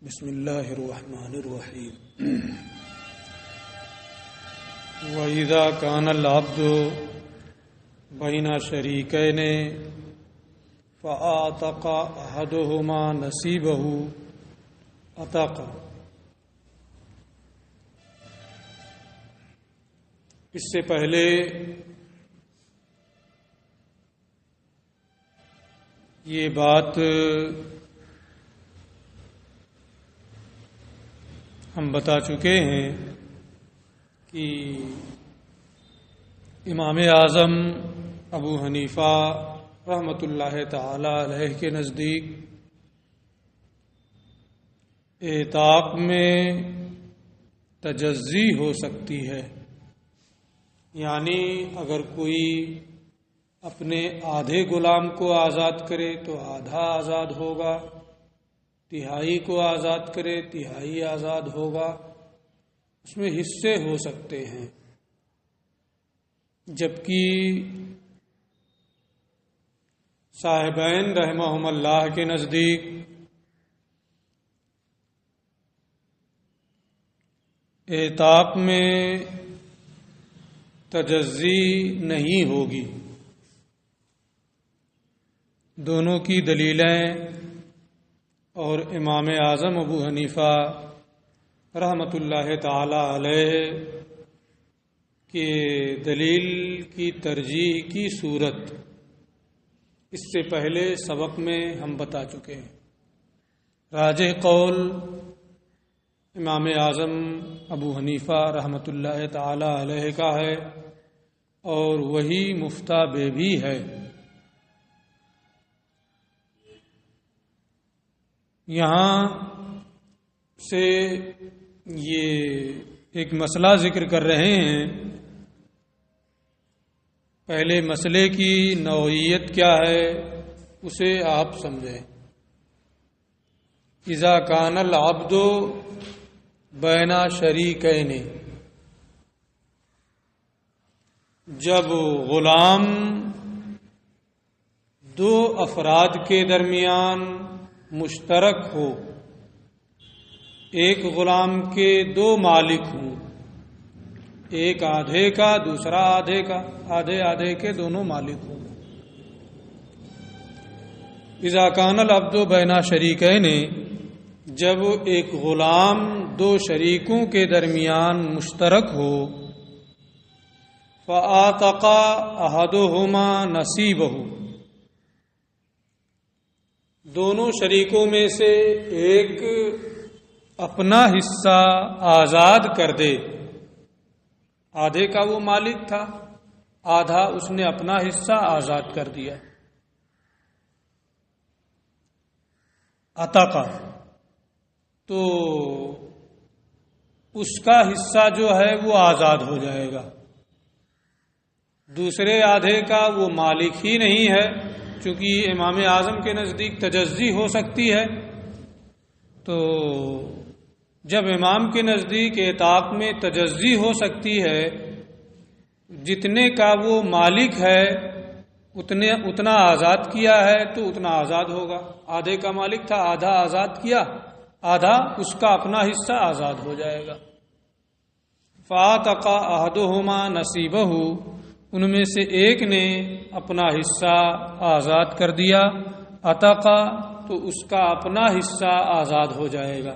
بسم اللہ الرحمن الرحیم وَإِذَا كَانَ الْعَبْدُ بَيْنَ شَرِيكَيْنِ فَأَعْتَقَ أَحَدُهُمَا نَصِيبَهُ عَتَقَ۔ اس سے پہلے یہ بات ہم بتا چکے ہیں کہ امام اعظم ابو حنیفہ رحمۃ اللہ تعالی علیہ کے نزدیک اعتاق میں تجزی ہو سکتی ہے، یعنی اگر کوئی اپنے آدھے غلام کو آزاد کرے تو آدھا آزاد ہوگا، تہائی کو آزاد کرے تہائی آزاد ہوگا، اس میں حصے ہو سکتے ہیں۔ جبکہ صاحبین رحمہم اللہ کے نزدیک اعتاق میں تجزی نہیں ہوگی۔ دونوں کی دلیلیں اور امام اعظم ابو حنیفہ رحمۃ اللہ تعالی علیہ کے دلیل کی ترجیح کی صورت اس سے پہلے سبق میں ہم بتا چکے ہیں۔ راجح قول امام اعظم ابو حنیفہ رحمۃ اللہ تعالی علیہ کا ہے اور وہی مفتہ بہ بھی ہے۔ یہاں سے یہ ایک مسئلہ ذکر کر رہے ہیں۔ پہلے مسئلے کی نوعیت کیا ہے اسے آپ سمجھیں۔ اذا کان العبد بین شریکین، جب غلام دو افراد کے درمیان مشترک ہو، ایک غلام کے دو مالک ہوں، ایک آدھے کا دوسرا آدھے کا، آدھے آدھے کے دونوں مالک ہوں۔ اذا کان العبد بین شریکین، جب ایک غلام دو شریکوں کے درمیان مشترک ہو، فَآتَقَ أَحَدُهُمَا نَصِيبَهُ، دونوں شریکوں میں سے ایک اپنا حصہ آزاد کر دے۔ آدھے کا وہ مالک تھا، آدھا اس نے اپنا حصہ آزاد کر دیا۔ عتقہ، تو اس کا حصہ جو ہے وہ آزاد ہو جائے گا۔ دوسرے آدھے کا وہ مالک ہی نہیں ہے، چونکہ امام اعظم کے نزدیک تجزی ہو سکتی ہے، تو جب امام کے نزدیک اعتاق میں تجزی ہو سکتی ہے، جتنے کا وہ مالک ہے اتنا آزاد کیا ہے تو اتنا آزاد ہوگا۔ آدھے کا مالک تھا، آدھا آزاد کیا، آدھا اس کا اپنا حصہ آزاد ہو جائے گا۔ فَآتَقَ أَحَدُهُمَا نَصِيبَهُ، ان میں سے ایک نے اپنا حصہ آزاد کر دیا، عتقہ، تو اس کا اپنا حصہ آزاد ہو جائے گا۔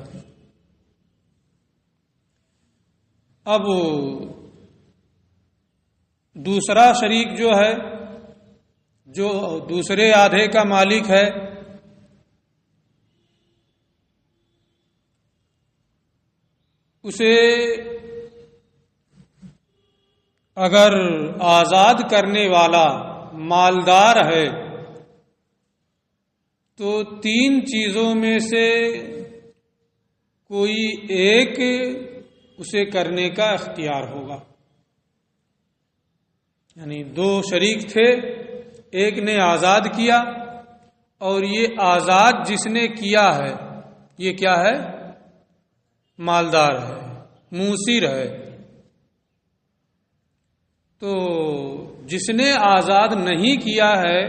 اب دوسرا شریک جو ہے، جو دوسرے آدھے کا مالک ہے، اسے اگر آزاد کرنے والا مالدار ہے تو تین چیزوں میں سے کوئی ایک اسے کرنے کا اختیار ہوگا۔ یعنی دو شریک تھے، ایک نے آزاد کیا، اور یہ آزاد جس نے کیا ہے یہ کیا ہے؟ مالدار ہے، موسر ہے۔ تو جس نے آزاد نہیں کیا ہے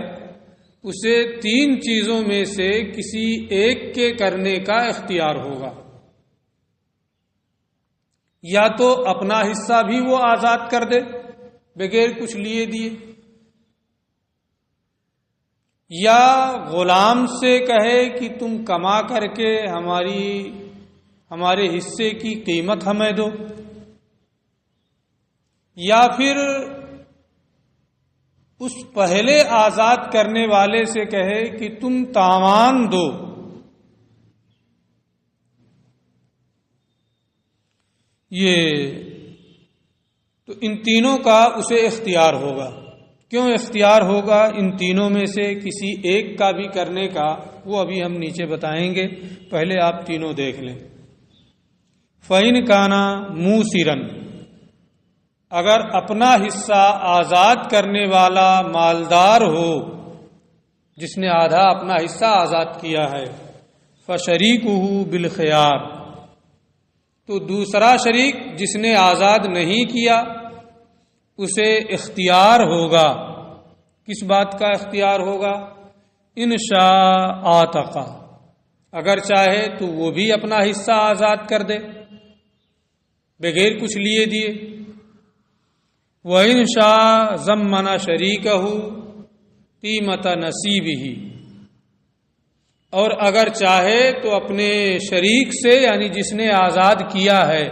اسے 3 چیزوں میں سے کسی ایک کے کرنے کا اختیار ہوگا. یا تو اپنا حصہ بھی وہ آزاد کر دے بغیر کچھ لیے دیے، یا غلام سے کہے کہ تم کما کر کے ہمارے حصے کی قیمت ہمیں دو، یا پھر اس پہلے آزاد کرنے والے سے کہے کہ تم تاوان دو. یہ تو ان تینوں کا اسے اختیار ہوگا. کیوں اختیار ہوگا ان تینوں میں سے کسی ایک کا بھی کرنے کا، وہ ابھی ہم نیچے بتائیں گے. پہلے آپ تینوں دیکھ لیں. فَإِنْ كَانَ مُوسِرًا، اگر اپنا حصہ آزاد کرنے والا مالدار ہو، جس نے آدھا اپنا حصہ آزاد کیا ہے، فَشَرِيكُهُ بِالْخِيَارِ، تو دوسرا شریک جس نے آزاد نہیں کیا اسے اختیار ہوگا. کس بات کا اختیار ہوگا؟ ان شاء آتقا، اگر چاہے تو وہ بھی اپنا حصہ آزاد کر دے بغیر کچھ لیے دیے. وَإِن شَاءَ ضَمَّنَ شَرِيكَهُ قِيمَةَ نَصِيبِهِ، اور اگر چاہے تو اپنے شریک سے، یعنی جس نے آزاد کیا ہے،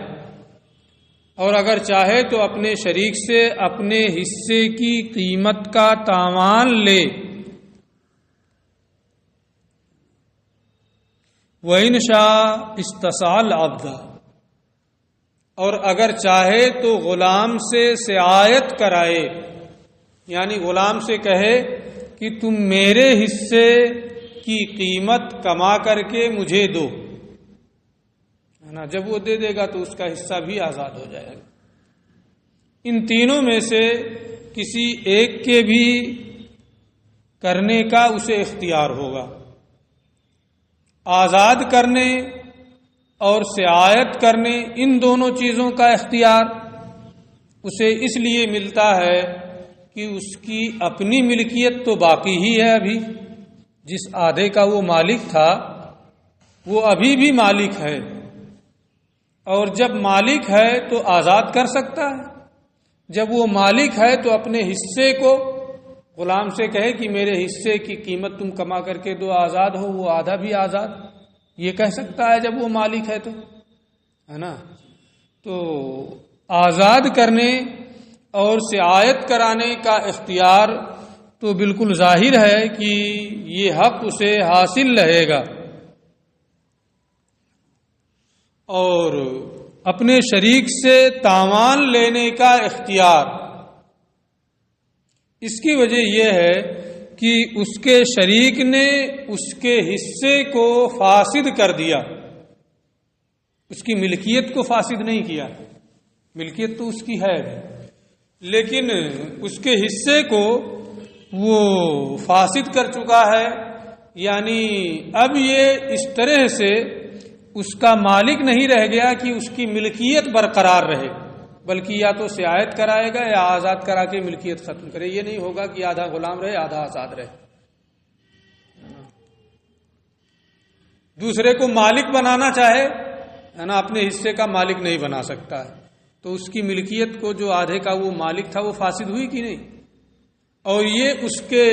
اور اگر چاہے تو اپنے شریک سے اپنے حصے کی قیمت کا تاوان لے. وَإِن شَاءَ اسْتَسْعَى الْعَبْدَ، اور اگر چاہے تو غلام سے سعایت کرائے، یعنی غلام سے کہے کہ تم میرے حصے کی قیمت کما کر کے مجھے دو، ہے نا. جب وہ دے دے گا تو اس کا حصہ بھی آزاد ہو جائے گا. ان تینوں میں سے کسی ایک کے بھی کرنے کا اسے اختیار ہوگا. آزاد کرنے اور سعایت کرنے، ان دونوں چیزوں کا اختیار اسے اس لیے ملتا ہے کہ اس کی اپنی ملکیت تو باقی ہی ہے. ابھی جس آدھے کا وہ مالک تھا وہ ابھی بھی مالک ہے، اور جب مالک ہے تو آزاد کر سکتا ہے. جب وہ مالک ہے تو اپنے حصے کو غلام سے کہے کہ میرے حصے کی قیمت تم کما کر کے دو، آزاد ہو، وہ آدھا بھی آزاد، یہ کہہ سکتا ہے جب وہ مالک ہے تو، ہے نا. تو آزاد کرنے اور سعایت کرانے کا اختیار تو بالکل ظاہر ہے کہ یہ حق اسے حاصل رہے گا. اور اپنے شریک سے تاوان لینے کا اختیار، اس کی وجہ یہ ہے کہ اس کے شریک نے اس کے حصے کو فاسد کر دیا. اس کی ملکیت کو فاسد نہیں کیا، ملکیت تو اس کی ہے، لیکن اس کے حصے کو وہ فاسد کر چکا ہے. یعنی اب یہ اس طرح سے اس کا مالک نہیں رہ گیا کہ اس کی ملکیت برقرار رہے، بلکہ یا تو سعایت کرائے گا یا آزاد کرا کے ملکیت ختم کرے. یہ نہیں ہوگا کہ آدھا غلام رہے آدھا آزاد رہے. دوسرے کو مالک بنانا چاہے، ہے نا، اپنے حصے کا مالک نہیں بنا سکتا ہے، تو اس کی ملکیت کو جو آدھے کا وہ مالک تھا وہ فاسد ہوئی کہ نہیں. اور یہ اس کے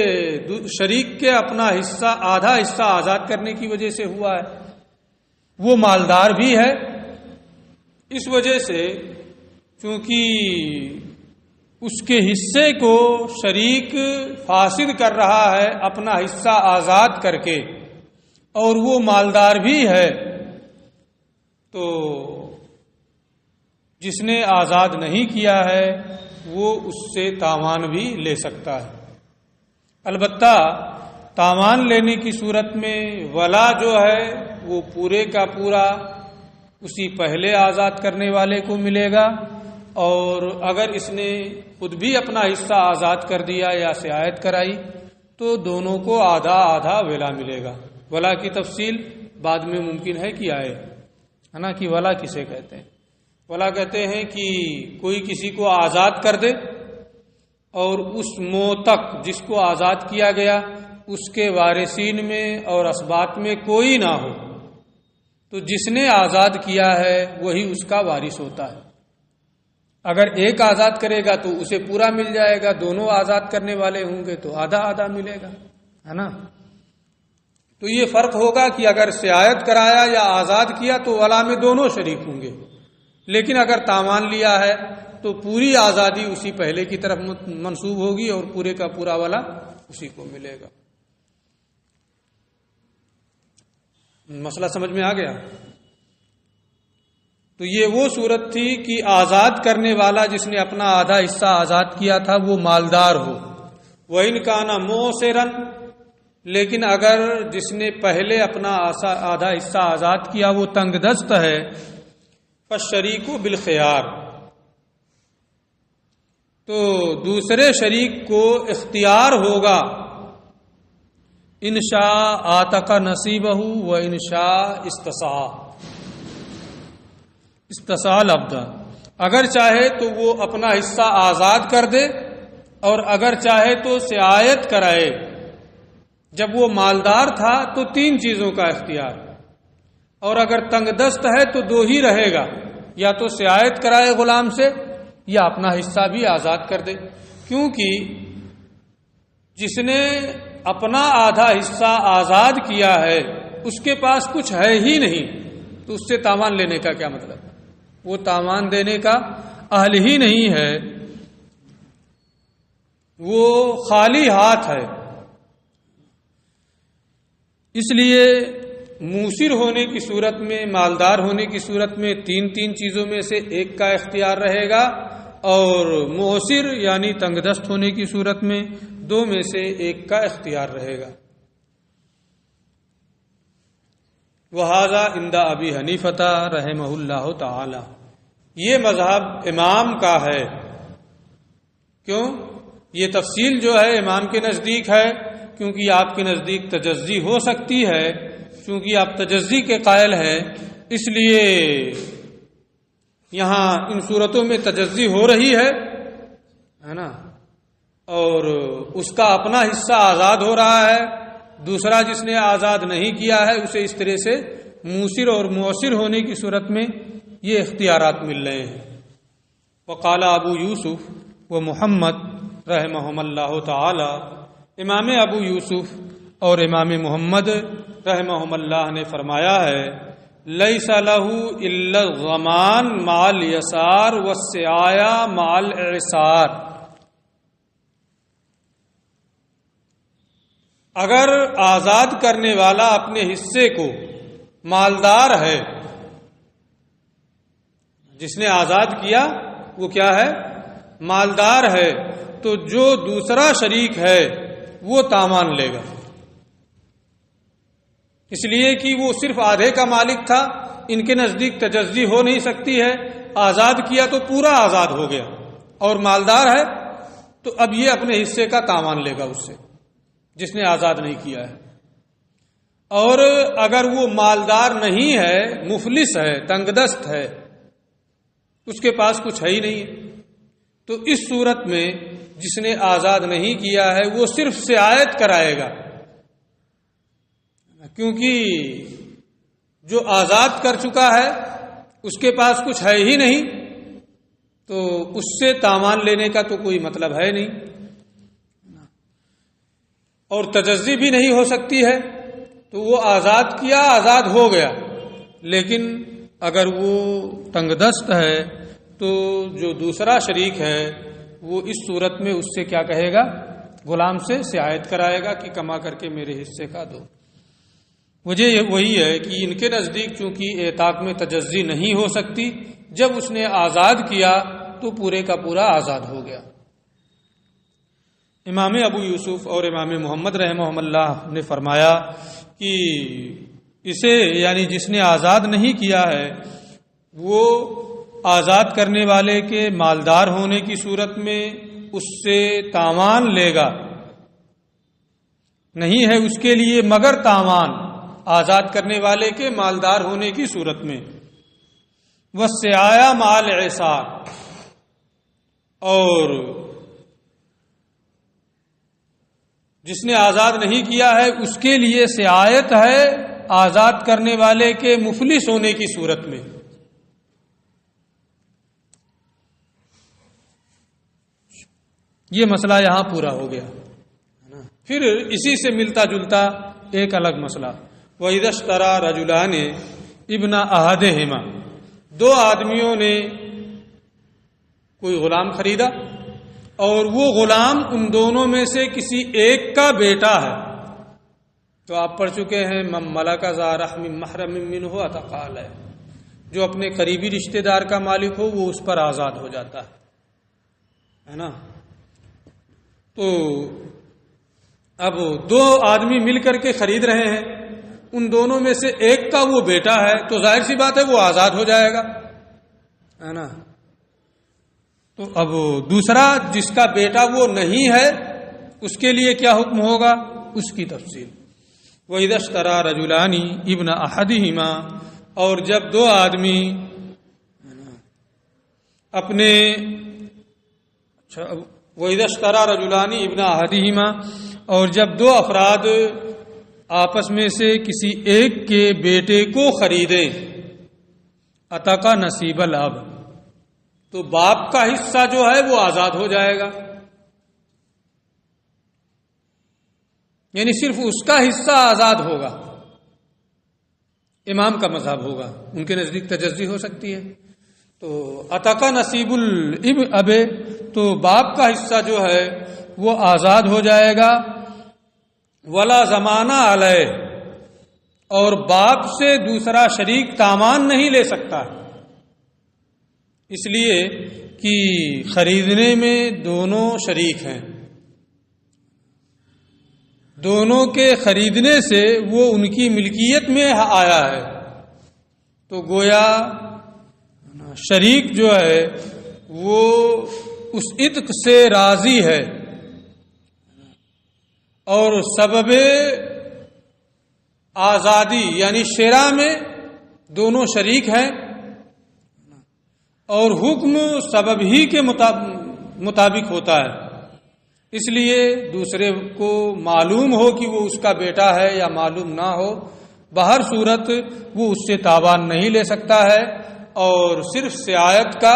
شریک کے اپنا حصہ، آدھا حصہ آزاد کرنے کی وجہ سے ہوا ہے. وہ مالدار بھی ہے، اس وجہ سے چونکہ اس کے حصے کو شریک فاسد کر رہا ہے اپنا حصہ آزاد کر کے، اور وہ مالدار بھی ہے، تو جس نے آزاد نہیں کیا ہے وہ اس سے تاوان بھی لے سکتا ہے. البتہ تاوان لینے کی صورت میں ولا جو ہے وہ پورے کا پورا اسی پہلے آزاد کرنے والے کو ملے گا، اور اگر اس نے خود بھی اپنا حصہ آزاد کر دیا یا سعایت کرائی تو دونوں کو آدھا آدھا ولا ملے گا. ولا کی تفصیل بعد میں ممکن ہے کہ آئے، ہے نا، کہ ولا کسے کہتے ہیں. ولا کہتے ہیں کہ کوئی کسی کو آزاد کر دے اور اس موتق جس کو آزاد کیا گیا اس کے وارثین میں اور اسباط میں کوئی نہ ہو تو جس نے آزاد کیا ہے وہی اس کا وارث ہوتا ہے۔ اگر ایک آزاد کرے گا تو اسے پورا مل جائے گا، دونوں آزاد کرنے والے ہوں گے تو آدھا آدھا ملے گا، ہے نا۔ تو یہ فرق ہوگا کہ اگر سیاحت کرایا یا آزاد کیا تو ولا میں دونوں شریک ہوں گے، لیکن اگر تاوان لیا ہے تو پوری آزادی اسی پہلے کی طرف منسوب ہوگی اور پورے کا پورا والا اسی کو ملے گا۔ مسئلہ سمجھ میں آ گیا؟ تو یہ وہ صورت تھی کہ آزاد کرنے والا جس نے اپنا آدھا حصہ آزاد کیا تھا وہ مالدار ہو، وَإِنْ كَانَ مُعْسِرًا، لیکن اگر جس نے پہلے اپنا آدھا حصہ آزاد کیا وہ تنگ دست ہے، فَالشَّرِيكُ بِالْخِيَارِ، تو دوسرے شریک کو اختیار ہوگا، انشاء آتق نصیبہ و انشاء استساء العبد، اگر چاہے تو وہ اپنا حصہ آزاد کر دے اور اگر چاہے تو سیاحت کرائے۔ جب وہ مالدار تھا تو 3 چیزوں کا اختیار، اور اگر تنگ دست ہے تو 2 ہی رہے گا، یا تو سیاحت کرائے غلام سے یا اپنا حصہ بھی آزاد کر دے، کیونکہ جس نے اپنا آدھا حصہ آزاد کیا ہے اس کے پاس کچھ ہے ہی نہیں، تو اس سے تاوان لینے کا کیا مطلب؟ وہ تاوان دینے کا اہل ہی نہیں ہے، وہ خالی ہاتھ ہے۔ اس لیے موسر ہونے کی صورت میں، مالدار ہونے کی صورت میں 3 چیزوں میں سے ایک کا اختیار رہے گا، اور موسر یعنی تنگ دست ہونے کی صورت میں 2 میں سے ایک کا اختیار رہے گا۔ وَهَذَا عِنْدَ أَبِي حَنِیفَةَ رَحِمَهُ اللَّهُ تَعَالَى، یہ مذہب امام کا ہے۔ کیوں؟ یہ تفصیل جو ہے امام کے نزدیک ہے، کیونکہ آپ کے نزدیک تجزی ہو سکتی ہے، چونکہ آپ تجزی کے قائل ہیں، اس لیے یہاں ان صورتوں میں تجزی ہو رہی ہے نا، اور اس کا اپنا حصہ آزاد ہو رہا ہے، دوسرا جس نے آزاد نہیں کیا ہے اسے اس طرح سے موسر اور موثر ہونے کی صورت میں یہ اختیارات مل رہے ہیں۔ وقال ابو یوسف و محمد رحمہم اللہ تعالی، امام ابو یوسف اور امام محمد رحمہم اللہ نے فرمایا ہے، لیس لہ الا الضمان مع الیسار والسعایہ مع الاعسار، اگر آزاد کرنے والا اپنے حصے کو مالدار ہے، جس نے آزاد کیا وہ کیا ہے؟ مالدار ہے، تو جو دوسرا شریک ہے وہ تاوان لے گا، اس لیے کہ وہ صرف آدھے کا مالک تھا، ان کے نزدیک تجزی ہو نہیں سکتی ہے، آزاد کیا تو پورا آزاد ہو گیا، اور مالدار ہے تو اب یہ اپنے حصے کا تاوان لے گا اس سے جس نے آزاد نہیں کیا ہے۔ اور اگر وہ مالدار نہیں ہے، مفلس ہے، تنگ دست ہے، اس کے پاس کچھ ہے ہی نہیں، تو اس صورت میں جس نے آزاد نہیں کیا ہے وہ صرف سیاحت کرائے گا، کیونکہ جو آزاد کر چکا ہے اس کے پاس کچھ ہے ہی نہیں، تو اس سے تاوان لینے کا تو کوئی مطلب ہے نہیں، اور تجزی بھی نہیں ہو سکتی ہے، تو وہ آزاد کیا، آزاد ہو گیا، لیکن اگر وہ تنگ دست ہے تو جو دوسرا شریک ہے وہ اس صورت میں اس سے کیا کہے گا؟ غلام سے سیاحت کرائے گا کہ کما کر کے میرے حصے کا دو۔ وجہ وہی ہے کہ ان کے نزدیک چونکہ اعتاق میں تجزی نہیں ہو سکتی، جب اس نے آزاد کیا تو پورے کا پورا آزاد ہو گیا۔ امام ابو یوسف اور امام محمد رحمہم اللہ نے فرمایا کہ اسے یعنی جس نے آزاد نہیں کیا ہے وہ آزاد کرنے والے کے مالدار ہونے کی صورت میں اس سے تاوان لے گا، نہیں ہے اس کے لیے مگر تاوان آزاد کرنے والے کے مالدار ہونے کی صورت میں، وَالسِّعَایَہ مَعَ الْإِعْسَارِ، اور جس نے آزاد نہیں کیا ہے اس کے لیے سعایت ہے آزاد کرنے والے کے مفلس ہونے کی صورت میں۔ یہ مسئلہ یہاں پورا ہو گیا۔ پھر اسی سے ملتا جلتا ایک الگ مسئلہ، وَإِذَا اشْتَرَىٰ رَجُلَانِ ابْنَ أَحَدِهِمَا، دو آدمیوں نے کوئی غلام خریدا اور وہ غلام ان دونوں میں سے کسی ایک کا بیٹا ہے، تو آپ پڑھ چکے ہیں مَن مَلَكَ ذَا رَحْمٍ مَحْرَمٍ مِّنْهُ أَتَقَالَ ہے، جو اپنے قریبی رشتہ دار کا مالک ہو وہ اس پر آزاد ہو جاتا ہے نا۔ تو اب دو آدمی مل کر کے خرید رہے ہیں، ان دونوں میں سے ایک کا وہ بیٹا ہے تو ظاہر سی بات ہے وہ آزاد ہو جائے گا، ہے نا۔ تو اب دوسرا جس کا بیٹا وہ نہیں ہے اس کے لیے کیا حکم ہوگا، اس کی تفصیل۔ وَإِذَا اشْتَرَىٰ رَجُلَانِ ابْنَ أَحَدِهِمَا، اور جب دو آدمی اپنے وَإِذَا اشْتَرَىٰ رَجُلَانِ ابْنَ أَحَدِهِمَا، اور جب دو افراد آپس میں سے کسی ایک کے بیٹے کو خریدیں، عتق نصیب الاب، تو باپ کا حصہ جو ہے وہ آزاد ہو جائے گا، یعنی صرف اس کا حصہ آزاد ہوگا۔ امام کا مذہب ہوگا، ان کے نزدیک تجزی ہو سکتی ہے۔ تو عتق نصیب الاب، تو باپ کا حصہ جو ہے وہ آزاد ہو جائے گا، ولا ضمانہ علیہ، اور باپ سے دوسرا شریک تاوان نہیں لے سکتا، اس لیے کہ خریدنے میں دونوں شریک ہیں، دونوں کے خریدنے سے وہ ان کی ملکیت میں آیا ہے، تو گویا شریک جو ہے وہ اس عتق سے راضی ہے، اور سبب آزادی یعنی شرع میں دونوں شریک ہیں، اور حکم سبب ہی کے مطابق ہوتا ہے، اس لیے دوسرے کو معلوم ہو کہ وہ اس کا بیٹا ہے یا معلوم نہ ہو، بہر صورت وہ اس سے تاوان نہیں لے سکتا ہے، اور صرف سعایت کا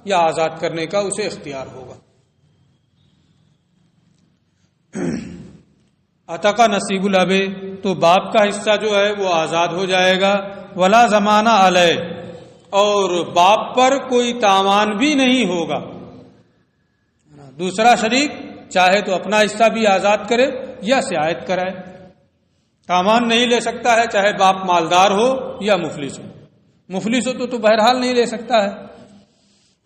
یا آزاد کرنے کا اسے اختیار ہوگا۔ عتق نصیب الاب، تو باپ کا حصہ جو ہے وہ آزاد ہو جائے گا، ولا ضمانہ علیہ، اور باپ پر کوئی تاوان بھی نہیں ہوگا، دوسرا شریک چاہے تو اپنا حصہ بھی آزاد کرے یا سعایت کرائے، تاوان نہیں لے سکتا ہے، چاہے باپ مالدار ہو یا مفلس ہو، مفلس ہو تو بہرحال نہیں لے سکتا ہے۔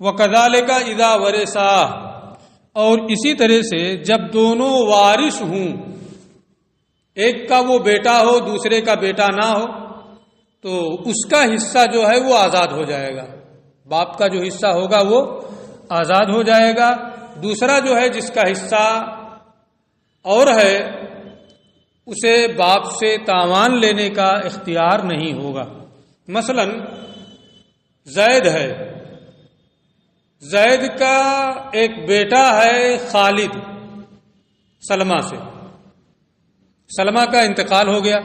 وَكَذَلِكَ إِذَا وَرِثَا، اور اسی طرح سے جب دونوں وارث ہوں، ایک کا وہ بیٹا ہو دوسرے کا بیٹا نہ ہو، تو اس کا حصہ جو ہے وہ آزاد ہو جائے گا، باپ کا جو حصہ ہوگا وہ آزاد ہو جائے گا، دوسرا جو ہے جس کا حصہ اور ہے اسے باپ سے تاوان لینے کا اختیار نہیں ہوگا۔ مثلا زید ہے، زید کا ایک بیٹا ہے خالد، سلمہ سے، سلمہ کا انتقال ہو گیا،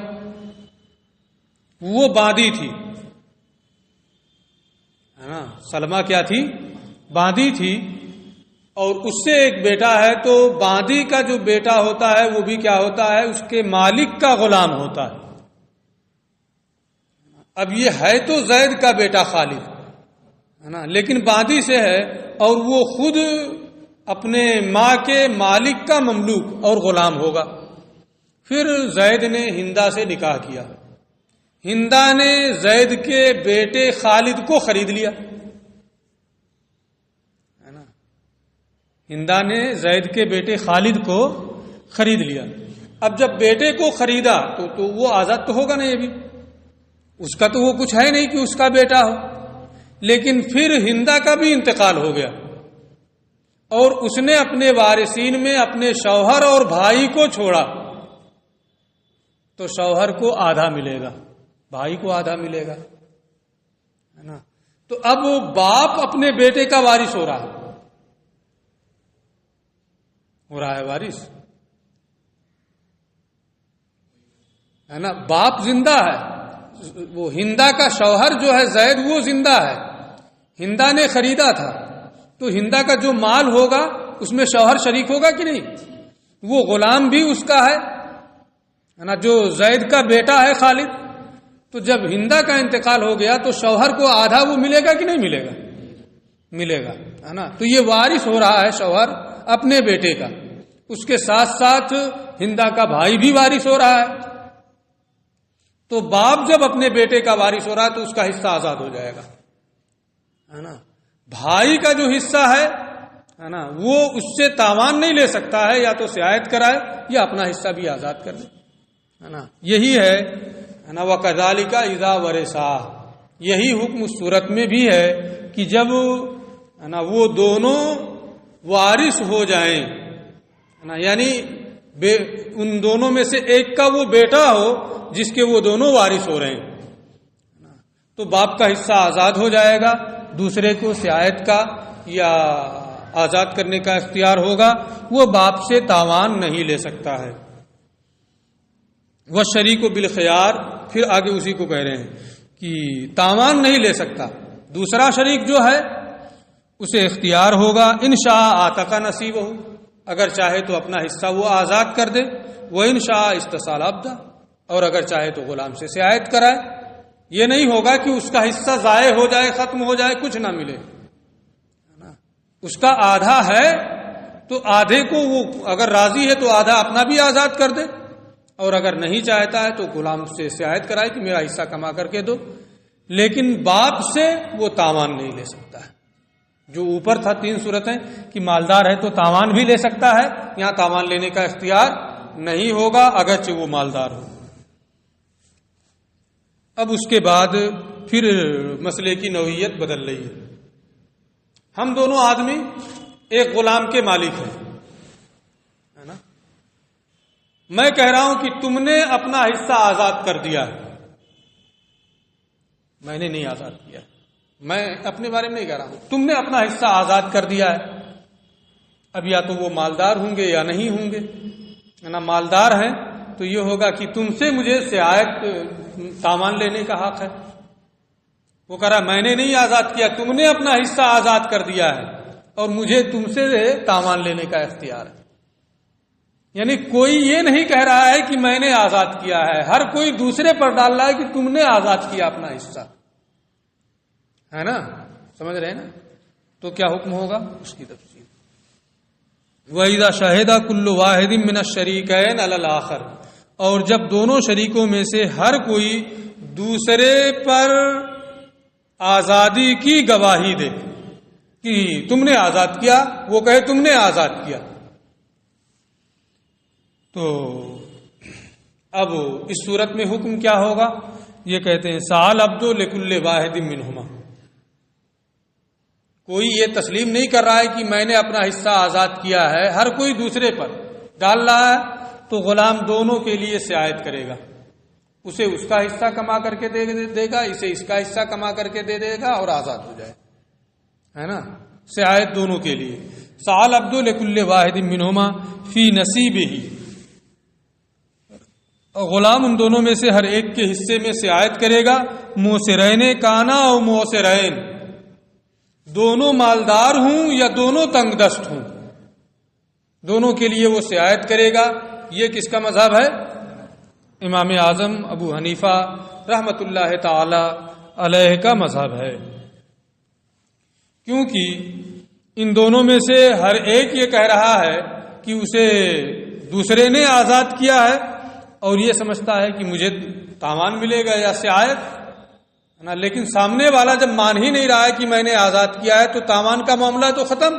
وہ باندھی تھی، ہے نا، سلمہ کیا تھی، باندھی تھی، اور اس سے ایک بیٹا ہے، تو باندھی کا جو بیٹا ہوتا ہے وہ بھی کیا ہوتا ہے، اس کے مالک کا غلام ہوتا ہے۔ اب یہ ہے تو زید کا بیٹا خالد، ہے نا، لیکن باندھی سے ہے، اور وہ خود اپنے ماں کے مالک کا مملوک اور غلام ہوگا۔ پھر زید نے ہندا سے نکاح کیا، ہندا نے زید کے بیٹے خالد کو خرید لیا، ہے نا، ہندا نے زید کے بیٹے خالد کو خرید لیا۔ اب جب بیٹے کو خریدا تو وہ آزاد تو ہوگا نہیں، ابھی اس کا تو وہ کچھ ہے نہیں کہ اس کا بیٹا ہو، لیکن پھر ہندا کا بھی انتقال ہو گیا، اور اس نے اپنے وارثین میں اپنے شوہر اور بھائی کو چھوڑا، تو شوہر کو آدھا ملے گا، بھائی کو آدھا ملے گا، ہے نا۔ تو اب باپ اپنے بیٹے کا وارث ہو رہا ہے وارث، ہے نا، باپ زندہ ہے، وہ ہندا کا شوہر جو ہے زید وہ زندہ ہے، ہندا نے خریدا تھا، تو ہندا کا جو مال ہوگا اس میں شوہر شریک ہوگا کہ نہیں؟ وہ غلام بھی اس کا ہے نا، جو زید کا بیٹا ہے خالد، تو جب ہندا کا انتقال ہو گیا تو شوہر کو آدھا وہ ملے گا کہ نہیں ملے گا؟ ملے گا، ہے نا۔ تو یہ وارث ہو رہا ہے شوہر اپنے بیٹے کا، اس کے ساتھ ساتھ ہندا کا بھائی بھی وارث ہو رہا ہے۔ تو باپ جب اپنے بیٹے کا وارث ہو رہا ہے تو اس کا حصہ آزاد ہو جائے گا، ہے نا۔ بھائی کا جو حصہ ہے نا، وہ اس سے تاوان نہیں لے سکتا ہے، یا تو سیاحت کرائے یا اپنا حصہ بھی آزاد کر دے، ہے نا۔ یہی ہے نا، وَكَذَلِكَ إِذَا وَرِثَا، یہی حکم اس صورت میں بھی ہے کہ جب ہے نا وہ دونوں وارث ہو جائیں، ہے نا، یعنی ان دونوں میں سے ایک کا وہ بیٹا ہو جس کے وہ دونوں وارث ہو رہے ہیں، تو باپ کا حصہ آزاد ہو جائے گا، دوسرے کو سیاحت کا یا آزاد کرنے کا اختیار ہوگا، وہ باپ سے تاوان نہیں لے سکتا ہے۔ وہ شریک و بالخیار، پھر آگے اسی کو کہہ رہے ہیں کہ تاوان نہیں لے سکتا، دوسرا شریک جو ہے اسے اختیار ہوگا، انشاء آتقا نصیب ہو، اگر چاہے تو اپنا حصہ وہ آزاد کر دے، وہ انشاء استثال عبدا، اور اگر چاہے تو غلام سے سیاحت کرائے۔ یہ نہیں ہوگا کہ اس کا حصہ ضائع ہو جائے، ختم ہو جائے، کچھ نہ ملے، اس کا آدھا ہے تو آدھے کو وہ اگر راضی ہے تو آدھا اپنا بھی آزاد کر دے، اور اگر نہیں چاہتا ہے تو غلام سے سیاحت کرائے کہ میرا حصہ کما کر کے دو، لیکن باپ سے وہ تاوان نہیں لے سکتا ہے۔ جو اوپر تھا 3 صورتیں کہ مالدار ہے تو تاوان بھی لے سکتا ہے، یہاں تاوان لینے کا اختیار نہیں ہوگا اگرچہ وہ مالدار ہو۔ اب اس کے بعد پھر مسئلے کی نوعیت بدل رہی ہے۔ ہم دونوں آدمی ایک غلام کے مالک ہیں، ہے نا۔ میں کہہ رہا ہوں کہ تم نے اپنا حصہ آزاد کر دیا ہے، میں نے نہیں آزاد کیا، میں اپنے بارے میں نہیں کہہ رہا ہوں، تم نے اپنا حصہ آزاد کر دیا ہے۔ اب یا تو وہ مالدار ہوں گے یا نہیں ہوں گے، ہے نا۔ مالدار ہیں تو یہ ہوگا کہ تم سے مجھے سیاحت تاوان لینے کا حق ہے، وہ کہہ رہا میں نے نہیں آزاد کیا، تم نے اپنا حصہ آزاد کر دیا ہے اور مجھے تم سے تاوان لینے کا اختیار ہے۔ یعنی کوئی یہ نہیں کہہ رہا ہے کہ میں نے آزاد کیا ہے، ہر کوئی دوسرے پر ڈال رہا ہے کہ تم نے آزاد کیا اپنا حصہ، ہے نا، سمجھ رہے ہیں نا۔ تو کیا حکم ہوگا اس کی تفصیل۔ وَإِذَا شَهِدَ كُلُّ وَاحِدٍ مِّنَ الشَّرِيكَيْنِ عَلَى الْآخَرِ، اور جب دونوں شریکوں میں سے ہر کوئی دوسرے پر آزادی کی گواہی دے کہ تم نے آزاد کیا، وہ کہے تم نے آزاد کیا، تو اب اس صورت میں حکم کیا ہوگا؟ یہ کہتے ہیں سال عبد لکل واحد منہما، کوئی یہ تسلیم نہیں کر رہا ہے کہ میں نے اپنا حصہ آزاد کیا ہے، ہر کوئی دوسرے پر ڈال رہا ہے، تو غلام دونوں کے لیے سیاحت کرے گا، اسے اس کا حصہ کما کر کے دے گا، اسے اس کا حصہ کما کر کے دے دے گا اور آزاد ہو جائے، ہے نا۔ سیاحت دونوں کے لیے، سال عبد لکل واحد منہما فی نصیبہ، غلام ان دونوں میں سے ہر ایک کے حصے میں سیاحت کرے گا، موسرین کانا اور موسرین، دونوں مالدار ہوں یا دونوں تنگ دست ہوں، دونوں کے لیے وہ سیاحت کرے گا۔ یہ کس کا مذہب ہے؟ امام اعظم ابو حنیفہ رحمۃ اللہ تعالی علیہ کا مذہب ہے، کیونکہ ان دونوں میں سے ہر ایک یہ کہہ رہا ہے کہ اسے دوسرے نے آزاد کیا ہے اور یہ سمجھتا ہے کہ مجھے تاوان ملے گا یا سیاحت، ہے نا، لیکن سامنے والا جب مان ہی نہیں رہا ہے کہ میں نے آزاد کیا ہے تو تاوان کا معاملہ تو ختم،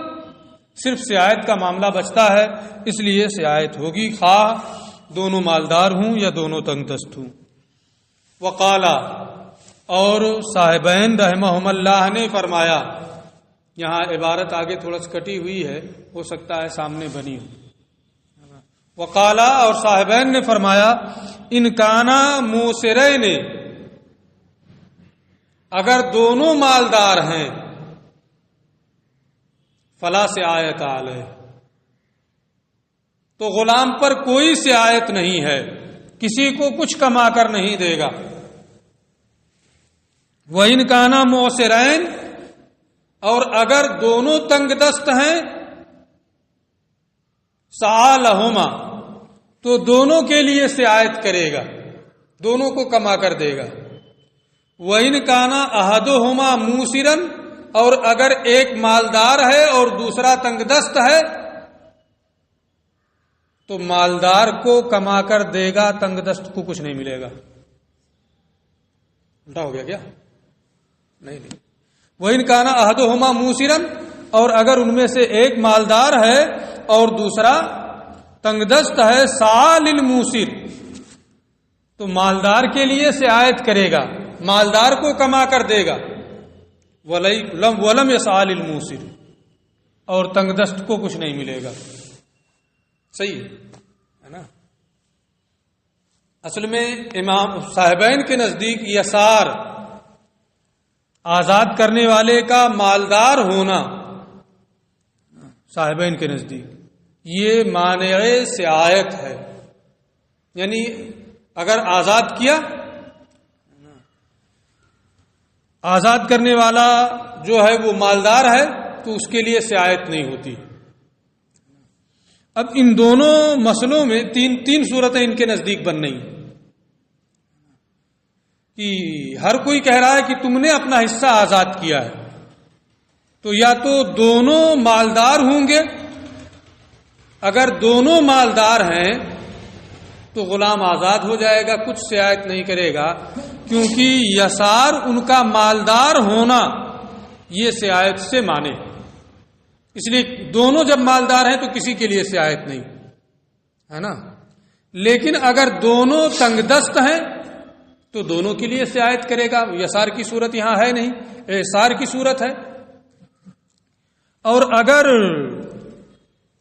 صرف سیاحت کا معاملہ بچتا ہے، اس لیے سیاحت ہوگی، خواہ دونوں مالدار ہوں یا دونوں تنگ دست ہوں۔ وقالا، اور صاحبین رحمہم اللہ نے فرمایا، یہاں عبارت آگے تھوڑا سا کٹی ہوئی ہے، ہو سکتا ہے سامنے بنی ہو۔ وقالا، اور صاحبین نے فرمایا، ان کانا موسرین، اگر دونوں مالدار ہیں، فلا سیاحت علیہ، تو غلام پر کوئی سیاحت نہیں ہے، کسی کو کچھ کما کر نہیں دے گا. وَإِنْ كَانَا مُعْسِرَيْنِ، اور اگر دونوں تنگ دست ہیں، سعی لہما، تو دونوں کے لیے سعایت کرے گا، دونوں کو کما کر دے گا. وَإِنْ كَانَا أَحَدُهُمَا مُوسِرًا، اور اگر ایک مالدار ہے اور دوسرا تنگ دست ہے تو مالدار کو کما کر دے گا، تنگ دست کو کچھ نہیں ملے گا. الٹا ہو گیا کیا؟ نہیں. وَإِنْ كَانَ أَحَدُهُمَا مُوسِرًا، اور اگر ان میں سے ایک مالدار ہے اور دوسرا تنگ دست ہے، سعی للموسر، تو مالدار کے لیے سعایت کرے گا، مالدار کو کما کر دے گا. وَلَمْ يَسْعَ لِلْمُوسِرِ، اور تنگ دست کو کچھ نہیں ملے گا. صحیح ہے نا؟ اصل میں امام صاحبین کے نزدیک یسار، آزاد کرنے والے کا مالدار ہونا، صاحبین کے نزدیک یہ مانع سعایت ہے. یعنی اگر آزاد کیا، آزاد کرنے والا جو ہے وہ مالدار ہے تو اس کے لیے سعایت نہیں ہوتی. اب ان دونوں مسئلوں میں تین صورتیں ان کے نزدیک بن رہی ہیں کہ ہر کوئی کہہ رہا ہے کہ تم نے اپنا حصہ آزاد کیا ہے، تو یا تو دونوں مالدار ہوں گے، اگر دونوں مالدار ہیں تو غلام آزاد ہو جائے گا، کچھ سعایت نہیں کرے گا، کیونکہ یسار ان کا مالدار ہونا یہ سعایت سے مانے. اس لیے دونوں جب مالدار ہیں تو کسی کے لیے سعایت نہیں ہے نا. لیکن اگر دونوں تنگ دست ہیں تو دونوں کے لیے سعایت کرے گا. یسار کی صورت یہاں ہے نہیں، اعصار کی صورت ہے. اور اگر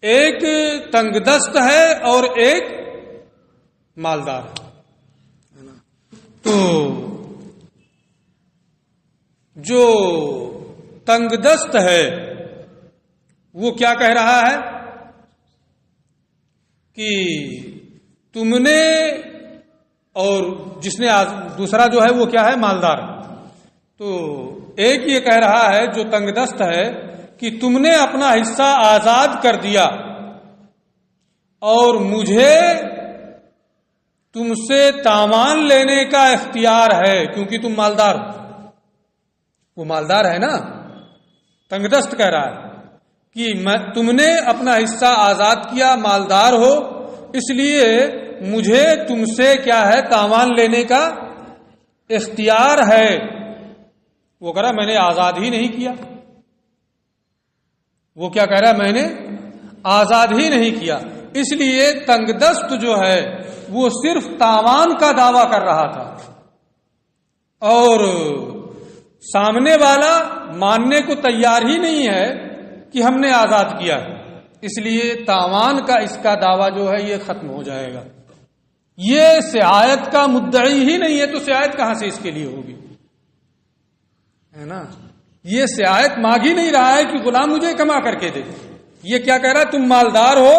ایک تنگ دست ہے اور ایک مالدار ہے تو جو تنگ دست ہے وہ کیا کہہ رہا ہے کہ تم نے، اور جس نے دوسرا جو ہے وہ کیا ہے، مالدار. تو ایک یہ کہہ رہا ہے جو تنگ دست ہے کہ تم نے اپنا حصہ آزاد کر دیا اور مجھے تم سے تاوان لینے کا اختیار ہے کیونکہ تم مالدار ہو. وہ مالدار ہے نا، تنگ دست کہہ رہا ہے کہ تم نے اپنا حصہ آزاد کیا، مالدار ہو، اس لیے مجھے تم سے کیا ہے، تاوان لینے کا اختیار ہے. وہ کہہ رہا میں نے آزاد ہی نہیں کیا. وہ کیا کہہ رہا ہے، میں نے آزاد ہی نہیں کیا. اس لیے تنگ دست جو ہے وہ صرف تاوان کا دعویٰ کر رہا تھا اور سامنے والا ماننے کو تیار ہی نہیں ہے کہ ہم نے آزاد کیا ہے. اس لیے تاوان کا اس کا دعویٰ جو ہے یہ ختم ہو جائے گا. یہ سعایت کا مدعی ہی نہیں ہے تو سعایت کہاں سے اس کے لیے ہوگی، ہے نا. یہ سعایت مانگ ہی نہیں رہا ہے کہ غلام مجھے کما کر کے دے. یہ کیا کہہ رہا ہے، تم مالدار ہو،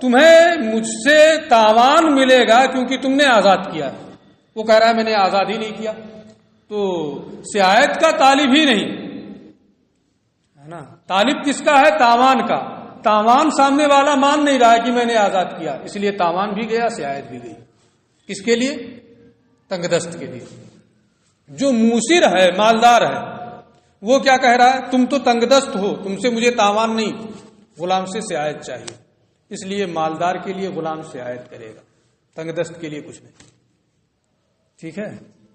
تمہیں مجھ سے تاوان ملے گا کیونکہ تم نے آزاد کیا. وہ کہہ رہا ہے میں نے آزاد ہی نہیں کیا، تو سعایت کا طالب ہی نہیں ہے نا. طالب کس کا ہے، تاوان کا. تاوان سامنے والا مان نہیں رہا ہے کہ میں نے آزاد کیا، اس لیے تاوان بھی گیا، سعایت بھی گئی. کس کے لیے، تنگ دست کے لیے. جو موسر ہے، مالدار ہے، وہ کیا کہہ رہا ہے، تم تو تنگ دست ہو، تم سے مجھے تاوان نہیں، غلام سے سعایت چاہیے. اس لیے مالدار کے لیے غلام سعایت کرے گا، تنگ دست کے لیے کچھ نہیں. ٹھیک ہے،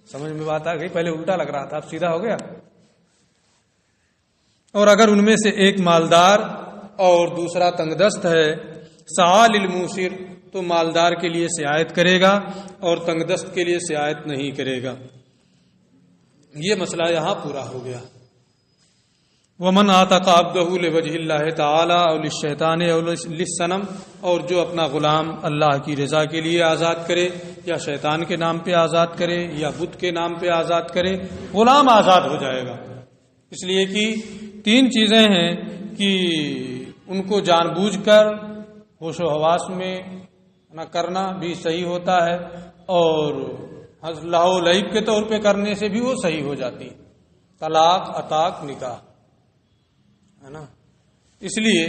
سمجھ میں بات آ گئی. پہلے الٹا لگ رہا تھا، اب سیدھا ہو گیا. اور اگر ان میں سے ایک مالدار اور دوسرا تنگ دست ہے، سعی للموسر، تو مالدار کے لیے سعایت کرے گا اور تنگ دست کے لیے سعایت نہیں کرے گا. یہ مسئلہ یہاں پورا ہو گیا. ومن آتق عبدہ لوجہ اللہ تعالی او للشیطان او للصنم، اور جو اپنا غلام اللہ کی رضا کے لیے آزاد کرے یا شیطان کے نام پہ آزاد کرے یا بت کے نام پہ آزاد کرے، غلام آزاد ہو جائے گا. اس لیے کہ 3 چیزیں ہیں کہ ان کو جان بوجھ کر ہوش و حواس میں نہ کرنا بھی صحیح ہوتا ہے، اور لہو و لعب کے طور پہ کرنے سے بھی وہ صحیح ہو جاتی، طلاق، عطاق، نکاح، ہے نا۔ اس لیے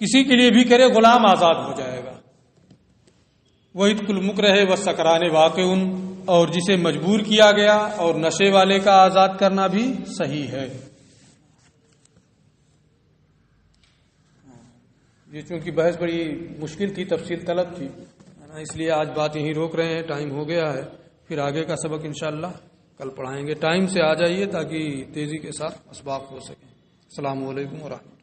کسی کے لیے بھی کرے غلام آزاد ہو جائے گا۔ وَإِذْ كُلُّ مُكْرَهٍ وَالسَّكْرَانِ وَاقِعٌ، اور جسے مجبور کیا گیا اور نشے والے کا آزاد کرنا بھی صحیح ہے۔ یہ چونکہ بحث بڑی مشکل تھی، تفصیل طلب تھی، اس لیے آج بات یہیں روک رہے ہیں، ٹائم ہو گیا ہے، پھر آگے کا سبق انشاءاللہ کل پڑھائیں گے۔ ٹائم سے آ جائیے تاکہ تیزی کے ساتھ اسباق ہو سکیں۔ السلام علیکم ورحمۃ اللہ۔